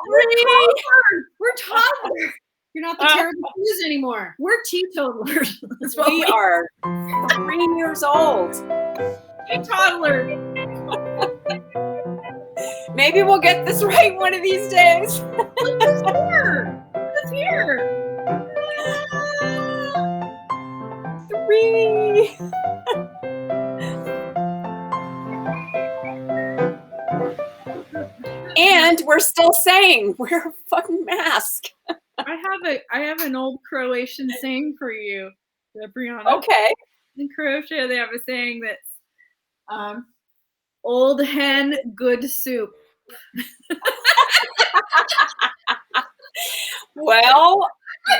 We're toddlers. You're not the terrible twos anymore. We're teetotalers. We are 3 years old. Teetotaler. Maybe we'll get this right one of these days. Look who's here. Who's here? 3. And we're still saying wear a fucking mask. I have an old Croatian saying for you, Brianna. Okay. In Croatia, they have a saying that's old hen, good soup. Well,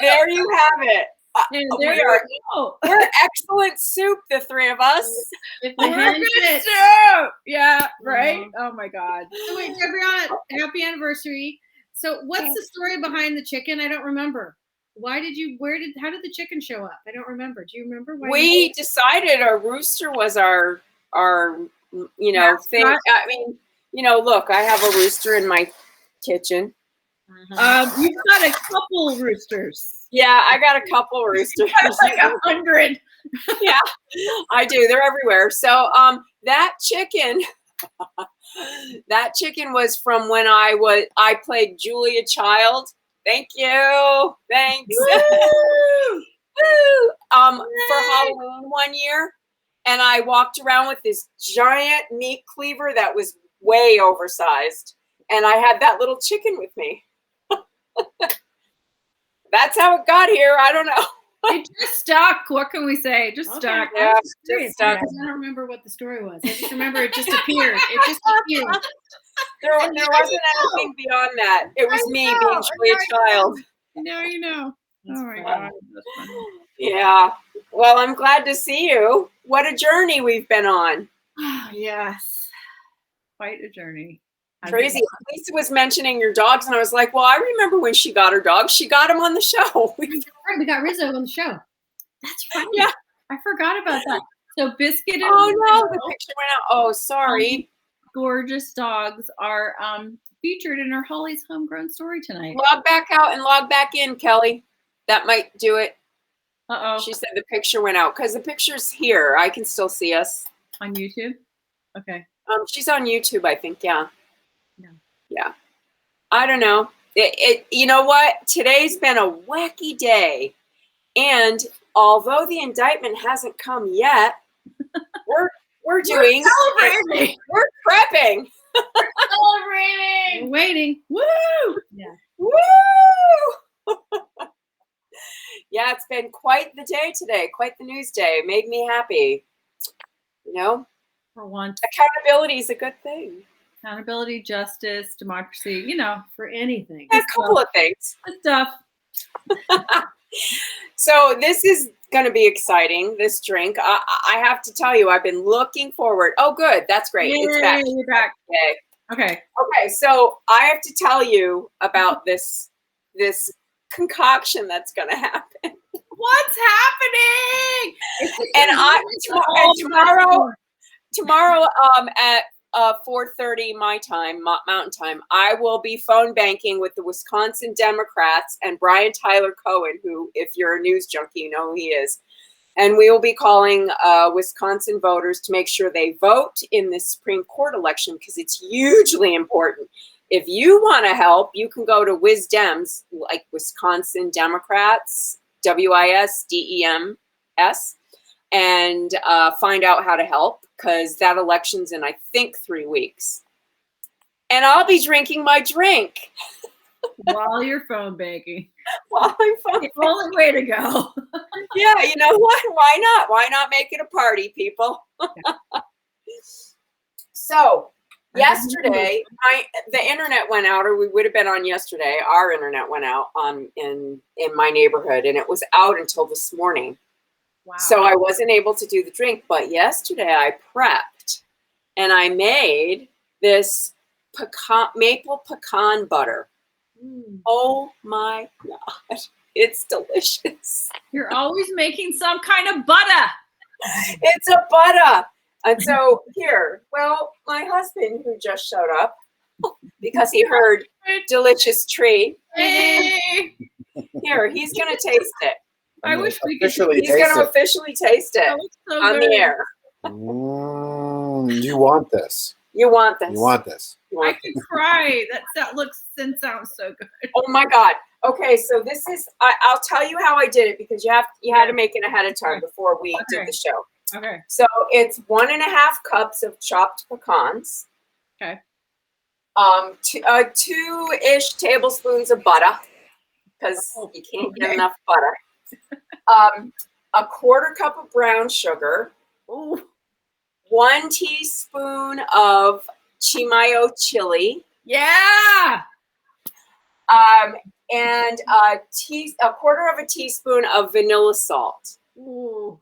there you have it. We're excellent soup, the 3 of us. We're good soup. Yeah, right? Oh my God. So wait, Brianna, happy anniversary. So what's the story behind the chicken? I don't remember. How did the chicken show up? I don't remember. Do you remember? We decided a rooster was our thing. I mean, look, I have a rooster in my kitchen. You've got a couple roosters. Yeah, I got a couple roosters. Like 100. Yeah, I do. They're everywhere. So that chicken was from when I played Julia Child. Thank you. Thanks. Woo! Woo! For Halloween one year, and I walked around with this giant meat cleaver that was way oversized, and I had that little chicken with me. That's how it got here. I don't know. It just stuck. What can we say? Just stuck. Yeah, just stuck. I don't remember what the story was. I just remember it just appeared. It just appeared. There wasn't anything beyond that. It was me being Julia Child. Now you know. Oh my God. That's funny. Yeah. Well, I'm glad to see you. What a journey we've been on. Yes. Quite a journey. Crazy. Lisa was mentioning your dogs, and I was like, well, I remember when she got her dogs. She got them on the show. We got Rizzo on the show. That's right. Yeah. I forgot about that. So Biscuit and the picture went out. Oh, sorry. Gorgeous dogs are featured in our Holly's Homegrown Story tonight. Log back out and log back in, Kelly. That might do it. Uh-oh. She said the picture went out because the picture's here. I can still see us. On YouTube? Okay. She's on YouTube, I think. Yeah. No. Yeah. I don't know. You know what? Today's been a wacky day. And although the indictment hasn't come yet, we're doing celebrating. We're prepping. Celebrating. We're waiting. Woo! Yeah. Woo! Yeah, it's been quite the day today, quite the news day. It made me happy. For once. Accountability is a good thing. Accountability, justice, democracy, for anything. A couple of things. Good stuff. So this is going to be exciting, this drink. I have to tell you, I've been looking forward. Oh, good. That's great. Yay, it's back. You're back. Okay. Okay, so I have to tell you about this concoction that's going to happen. What's happening? Tomorrow at 4:30 my time, Mountain Time, I will be phone banking with the Wisconsin Democrats and Brian Tyler Cohen, who, if you're a news junkie, you know who he is. And we will be calling Wisconsin voters to make sure they vote in this Supreme Court election because it's hugely important. If you want to help, you can go to WisDems, like Wisconsin Democrats, WISDEMS, and find out how to help because that election's in, I think, 3 weeks. And I'll be drinking my drink. While you're phone banking. While I'm phone banking. The only way to go. Yeah, you know what? Why not? Why not make it a party, people? So, yesterday, the internet went out, or we would have been on yesterday. Our internet went out in my neighborhood, and it was out until this morning. Wow. So I wasn't able to do the drink, but yesterday I prepped, and I made this maple pecan butter. Oh my God, it's delicious. You're always making some kind of butter. It's a butter. And so here, well, my husband who just showed up, because he heard delicious treat. Hey. Here, he's gonna taste it. I wish we could. He's gonna officially taste it So on good. the air. You want this? You want this? You want this? You want I can cry. That looks and sounds so good. Oh my God. Okay, so this is. I'll tell you how I did it because you had to make it ahead of time before we did the show. Okay. So it's 1.5 cups of chopped pecans. Okay. 2-ish tablespoons of butter because you can't get enough butter. A 1/4 cup of brown sugar. Ooh. 1 teaspoon of chimayo chili. Yeah. And a 1/4 teaspoon of vanilla salt. Ooh.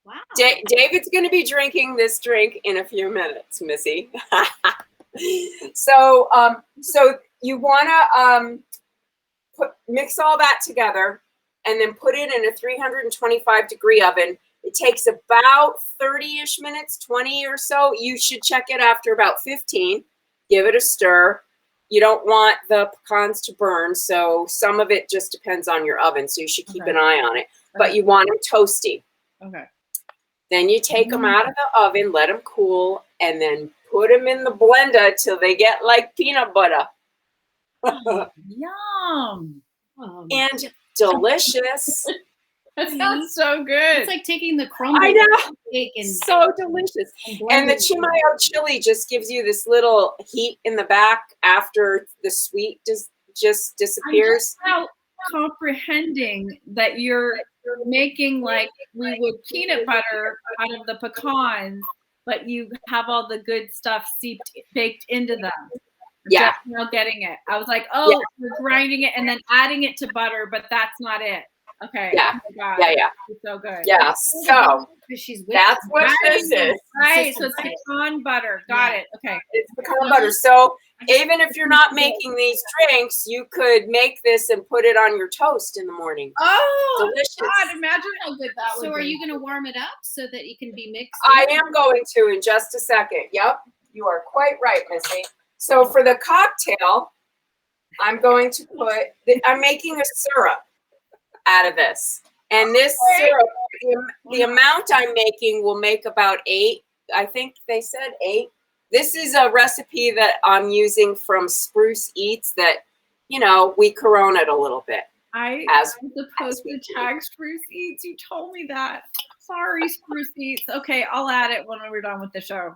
Wow. David's going to be drinking this drink in a few minutes, Missy. So you want to mix all that together and then put it in a 325-degree oven. It takes about 30-ish minutes, 20 or so. You should check it after about 15. Give it a stir. You don't want the pecans to burn, so some of it just depends on your oven, so you should keep an eye on it. But you want them toasty. Okay. Then you take them out of the oven, let them cool, and then put them in the blender till they get like peanut butter. Yum. And delicious. That sounds so good. It's like taking the crumble I know. cake and So delicious. And the chimayo chili just gives you this little heat in the back after the sweet just disappears. I'm just now comprehending that you're making like we would peanut butter out of the pecans, but you have all the good stuff baked into them. Yeah. Just now getting it. I was like, oh, you're grinding it and then adding it to butter, but that's not it. Okay. Yeah. Oh my God. Yeah. It's so good. Yeah. So she's that's what this is. Right. So it's pecan butter. Got it. Okay. It's pecan butter. So even if you're not making these drinks, you could make this and put it on your toast in the morning. Oh, delicious. God, imagine how good that would be. So are you going to warm it up so that you can be mixed? I am going to in just a second. Yep. You are quite right, Missy. So for the cocktail, I'm going to I'm making a syrup out of this. And this syrup, the amount I'm making will make about 8. I think they said 8. This is a recipe that I'm using from Spruce Eats that, we Corona it a little bit. I was supposed to tag Spruce Eats. You told me that. Sorry, Spruce Eats. Okay, I'll add it when we're done with the show.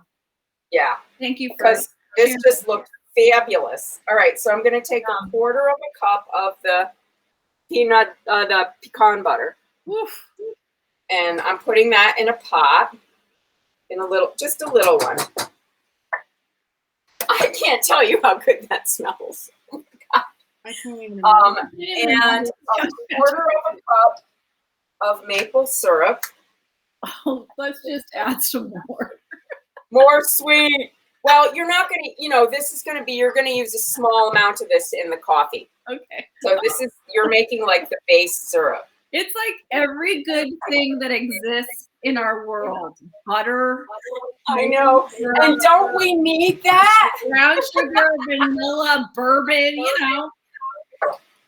Yeah. Thank you. Because this just looked fabulous. All right, so I'm going to take 1/4 cup of the pecan butter. Oof. And I'm putting that in a pot, just a little one. I can't tell you how good that smells. Oh my God. I can't even And 1/4 cup of maple syrup. Oh, let's just add some more. More sweet. Well, you're not going to, you're going to use a small amount of this in the coffee. Okay. So you're making like the base syrup. It's like every good thing that exists in our world. Butter. I know. And don't we need that? Brown sugar, vanilla, bourbon,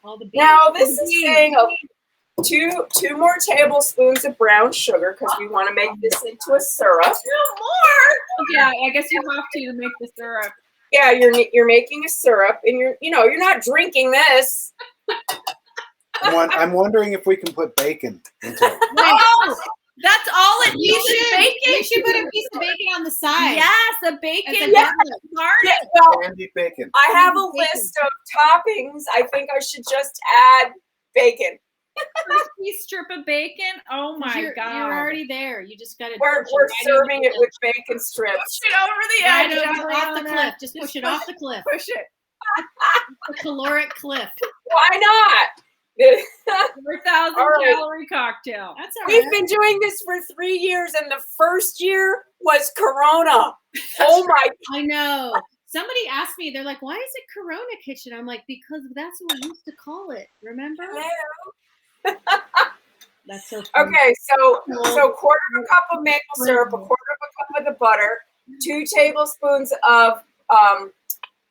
all the Now this is saying two more tablespoons of brown sugar because we want to make this into a syrup. 2 more. Yeah, I guess you have to make the syrup. Yeah, you're making a syrup, and you're not drinking this. I'm wondering if we can put bacon into it. Oh, that's all it needs. Bacon. You should put a piece of bacon on the side. Yes, a bacon. Yeah. Well, Candy bacon. I have a list of toppings. I think I should just add bacon. First piece strip of bacon. Oh my God! You're already there. You just got to. We're serving it with bacon strips. Push it over the edge. Off the cliff. Just push it off the cliff. Push it. The caloric cliff. Why not? 4,000 right. calorie cocktail. That's all right. We've been doing this for 3 years, and the first year was Corona. Oh my! I know. Somebody asked me, they're like, "Why is it Corona Kitchen?" I'm like, "Because that's what we used to call it. Remember?" That's so funny. Okay, so 1/4 cup of maple syrup, 1/4 cup of the butter, 2 tablespoons of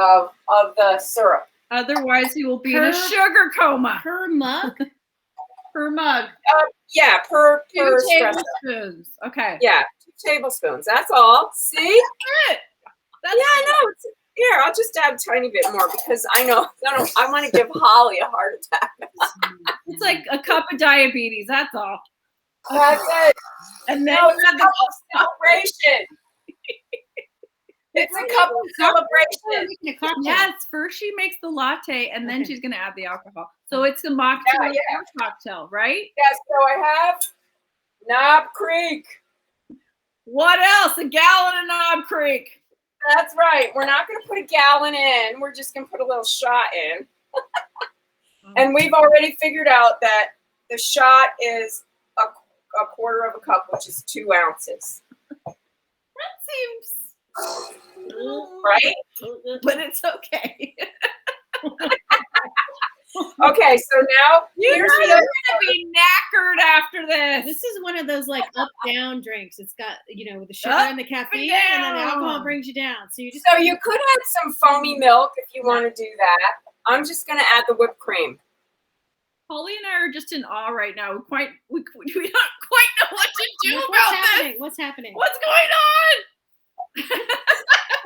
of the syrup. Otherwise, he will be in Per- a sugar coma. Per mug. Per mug. Yeah, per 2 espresso. tablespoons. Okay. Yeah, 2 tablespoons. That's all. See? That's Yeah, I know. Here, I'll just add a tiny bit more because I know I want to give Holly a heart attack. It's like a cup of diabetes. That's all. That's it. And then No, you it's a have cup of celebration. It's a cup of celebration. Making a cocktail. yes. First, she makes the latte, and then Okay. she's gonna add the alcohol. So it's a mocktail Yeah. cocktail, right? Yes, so I have Knob Creek. What else? A gallon of Knob Creek. That's right. We're not going to put a gallon in. We're just going to put a little shot in. And we've already figured out that the shot is a quarter of a cup, which is 2 ounces. That seems Right? but it's okay. Okay, so now You here's guys the are other gonna be knackered after this. This is one of those like up down drinks. It's got with the sugar Up and the caffeine, and and then the alcohol down. brings you down. So you just So you could add some foamy milk if you want to do that. I'm just going to add the whipped cream. Holly and I are just in awe right now. We don't quite know what to do What's about happening? this. What's happening? What's going on?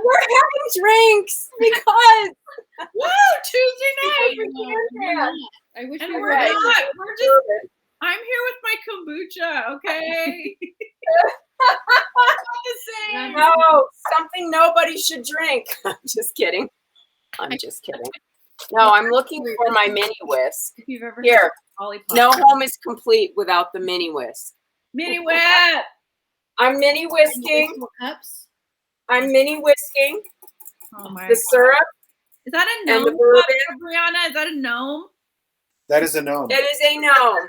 We're having drinks because Woo! Tuesday night. I wish And we we're were. Right. not. We're just. I'm here with my kombucha. Okay. the same. no, something nobody should drink. I'm just kidding. No, I'm looking for my mini whisk. If you've ever Here, had Holly Pop. no home is complete without the mini whisk. Mini whip. I'm mini whisking. Cups. I'm mini whisking Oh my. the syrup. Is that a and the gnome? bourbon. Brianna, is that a gnome? That is a gnome. It is a gnome.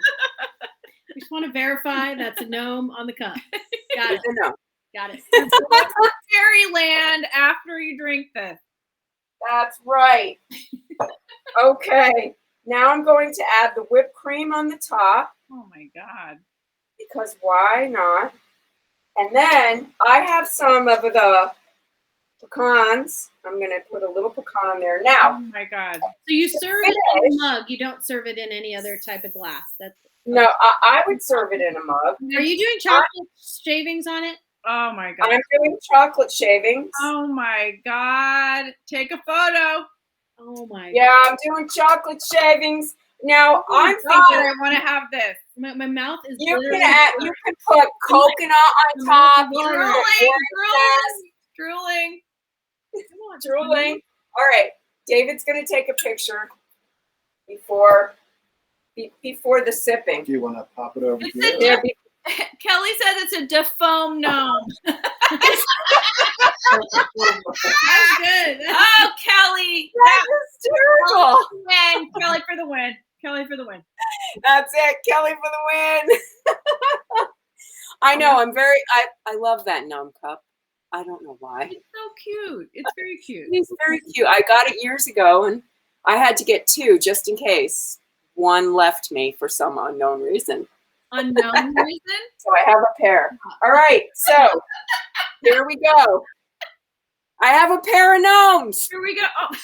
We just want to verify that's a gnome on the cup. Got it. It's a gnome. Got it. Fairyland after you drink this. That's right. Okay. Now I'm going to add the whipped cream on the top Oh my god. because why not? And then I have some of the pecans. I'm going to put a little pecan there. Oh Now, my god. So you serve it in a mug. You don't serve it in any other type of glass. That's. no, I would serve it in a mug. Are you doing chocolate shavings on it? Oh my god. I'm doing chocolate shavings. Oh my god. Take a photo. Oh my. Yeah, I'm doing chocolate shavings. Now, I'm God, thinking I want to have this. My mouth is. you literally can put coconut on top. You can Drooling, put drooling. drooling. All right, David's going to take a picture before the sipping. Do you want to pop it over It's here? a- Yeah, Kelly says it's a defoam gnome. That's good. Oh, Kelly. that is terrible. Win. Kelly for the win. Kelly for the win. That's it, Kelly for the win. I know. I love that gnome cup. I don't know why. It's so cute. It's very cute. He's very cute. I got it years ago, and I had to get 2 just in case one left me for some unknown reason. Unknown reason. So I have a pair. All right, so here we go. I have a pair of gnomes. Here we go. Oh.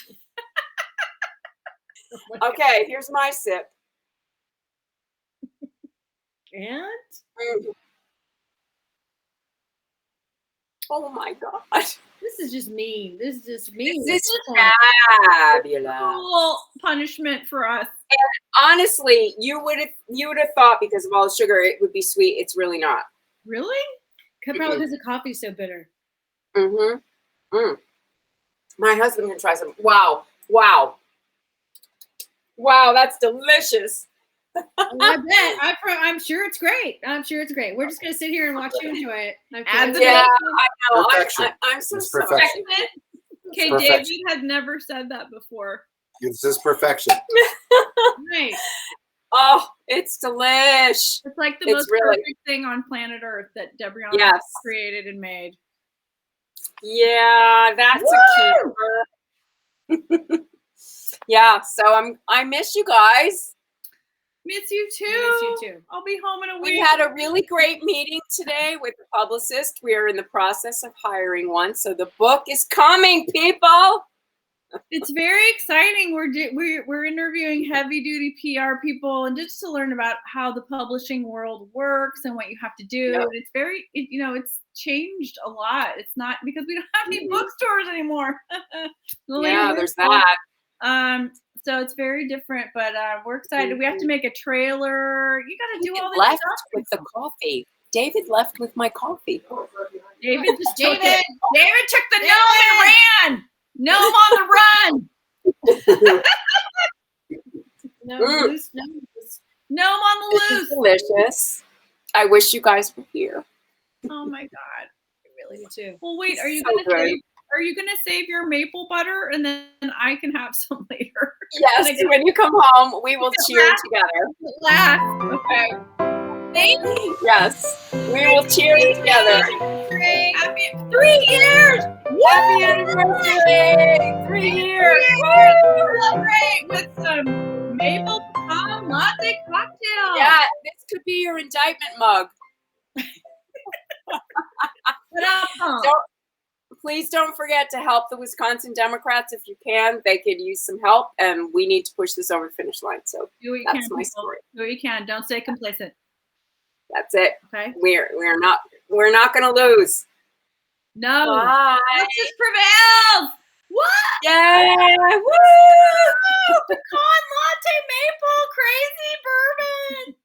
Okay, here's my sip. And Oh my god. this is just mean. This is just mean. This is one. fabulous. Cool punishment for us. Honestly, you would have thought because of all the sugar it would be sweet. It's really not. Really? Probably because the coffee's so bitter. Mm-hmm. Mm. My husband can try some. Wow. Wow. Wow, that's delicious. I bet. I'm sure it's great. I'm sure it's great. We're just gonna sit here and watch you enjoy it. I'm sure Add it's the Yeah, great. I know. Perfection. I'm so It's sorry. perfection. Okay, Perfection. David had never said that before. This is perfection. Nice. Oh, it's delish. It's like the It's most really- perfect thing on planet Earth that Debrianna Yes. created and made. Yeah, that's a keeper. Yeah, so I miss you guys. Miss you too. Miss you too. I'll be home in a We week. had a really great meeting today with the publicist. We are in the process of hiring one, so the book is coming, people. It's very exciting. We're interviewing heavy duty PR people, and just to learn about how the publishing world works and what you have to do. Yep. And it's it's changed a lot. It's not because we don't have any bookstores anymore. There's that. So it's very different, but we're excited. We have to make a trailer. You got to do all this left stuff. with the coffee. David left with my coffee. David just took it. David took the gnome and ran. Gnome on the run. Loose. Gnome on the This loose. is delicious. I wish you guys were here. Oh my god. I really do too. Well, wait. Are you So gonna good. save your maple butter and then I can have some later? Yes, when you come home, we will cheer together. Laugh. Okay. Thank you. Yes, we will cheer together. Happy 3 years. Happy anniversary! 3 years! Celebrate with some maple pecan latte cocktail. Yeah, this could be your indictment mug. Please don't forget to help the Wisconsin Democrats if you can. They could use some help, and we need to push this over the finish line. So do what you that's can, my people. story. Do what you can. Don't stay complacent. That's it. Okay. We're not gonna lose. No. Bye. Justice prevails. What? Yeah. Woo! Pecan latte maple crazy bourbon.